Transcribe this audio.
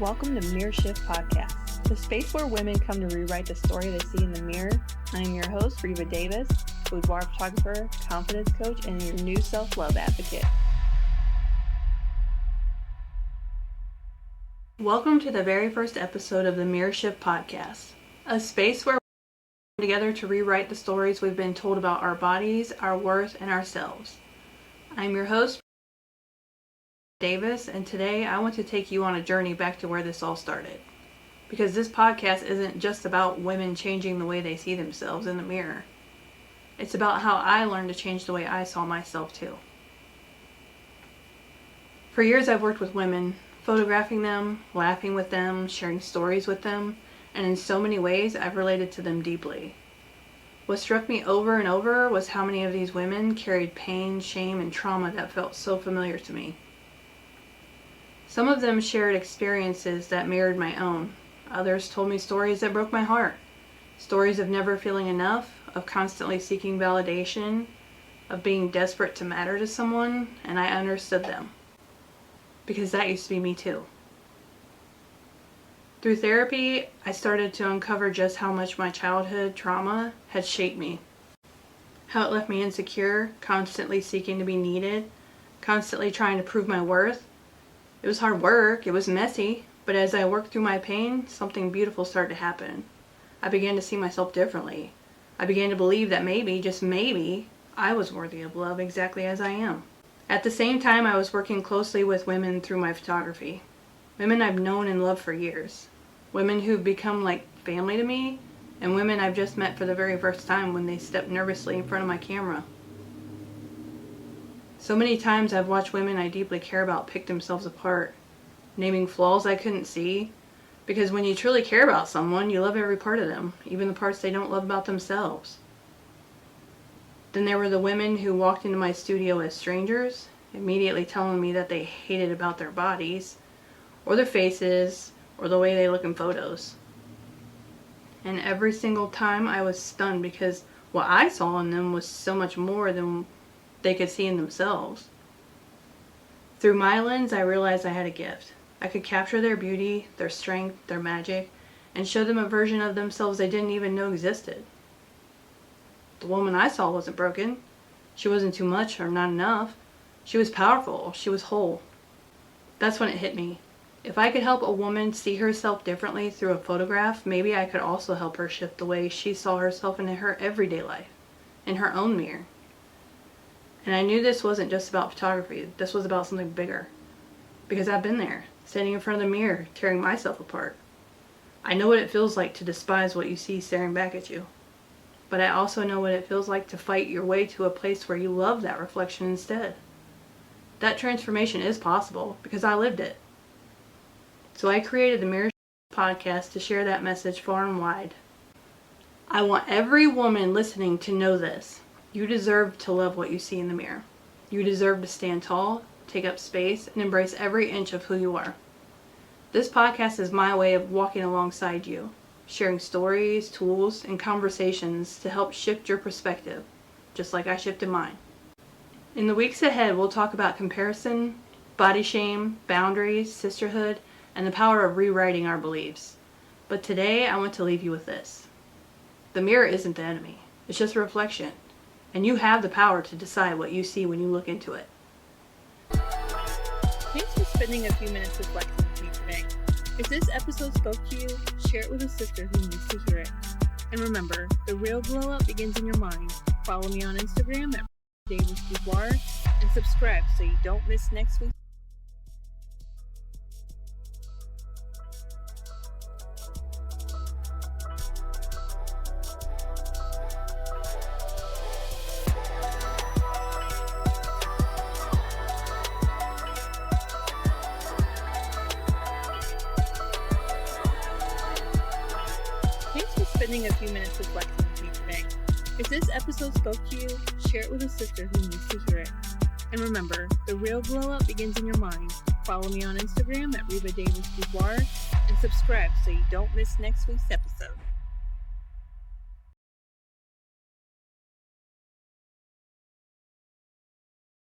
welcome to Mirror Shift Podcast, the space where women come to rewrite the story they see in the mirror. I am your host, Reva Davis, boudoir photographer, confidence coach, and your new self-love advocate. Welcome to the very first episode of the Mirror Shift Podcast, a space where we come together to rewrite the stories we've been told about our bodies, our worth, and ourselves. I'm your host, Davis, and today I want to take you on a journey back to where this all started. Because this podcast isn't just about women changing the way they see themselves in the mirror. It's about how I learned to change the way I saw myself too. For years I've worked with women, photographing them, laughing with them, sharing stories with them, and in so many ways I've related to them deeply. What struck me over and over was how many of these women carried pain, shame, and trauma that felt so familiar to me. Some of them shared experiences that mirrored my own. Others told me stories that broke my heart. Stories of never feeling enough, of constantly seeking validation, of being desperate to matter to someone, and I understood them. Because that used to be me too. Through therapy, I started to uncover just how much my childhood trauma had shaped me. How it left me insecure, constantly seeking to be needed, constantly trying to prove my worth. It was hard work, it was messy, but as I worked through my pain, something beautiful started to happen. I began to see myself differently. I began to believe that maybe, just maybe, I was worthy of love exactly as I am. At the same time, I was working closely with women through my photography. Women I've known and loved for years. Women who've become like family to me, and women I've just met for the very first time when they step nervously in front of my camera. So many times I've watched women I deeply care about pick themselves apart, naming flaws I couldn't see, because when you truly care about someone, you love every part of them, even the parts they don't love about themselves. Then there were the women who walked into my studio as strangers, immediately telling me that they hated about their bodies, or their faces, or the way they look in photos. And every single time I was stunned because what I saw in them was so much more than they could see in themselves. Through my lens, I realized I had a gift. I could capture their beauty, their strength, their magic, and show them a version of themselves they didn't even know existed. The woman I saw wasn't broken. She wasn't too much or not enough. She was powerful. She was whole. That's when it hit me. If I could help a woman see herself differently through a photograph, maybe I could also help her shift the way she saw herself in her everyday life, in her own mirror. And I knew this wasn't just about photography. This was about something bigger. Because I've been there, standing in front of the mirror, tearing myself apart. I know what it feels like to despise what you see staring back at you. But I also know what it feels like to fight your way to a place where you love that reflection instead. That transformation is possible because I lived it. So I created the Mirror Podcast to share that message far and wide. I want every woman listening to know this. You deserve to love what you see in the mirror. You deserve to stand tall, take up space, and embrace every inch of who you are. This podcast is my way of walking alongside you, sharing stories, tools, and conversations to help shift your perspective, just like I shifted mine. In the weeks ahead, we'll talk about comparison, body shame, boundaries, sisterhood, and the power of rewriting our beliefs. But today, I want to leave you with this. The mirror isn't the enemy. It's just a reflection. And you have the power to decide what you see when you look into it. Thanks for spending a few minutes reflecting with me today. If this episode spoke to you, share it with a sister who needs to hear it. And remember, the real glow up begins in your mind. Follow me on Instagram at Davis Boudoir and subscribe so you don't miss next week's. Spending a few minutes reflecting with me today. If this episode spoke to you, share it with a sister who needs to hear it. And remember, the real glow up begins in your mind. Follow me on Instagram at Reva Davis Boudoir and subscribe so you don't miss next week's episode.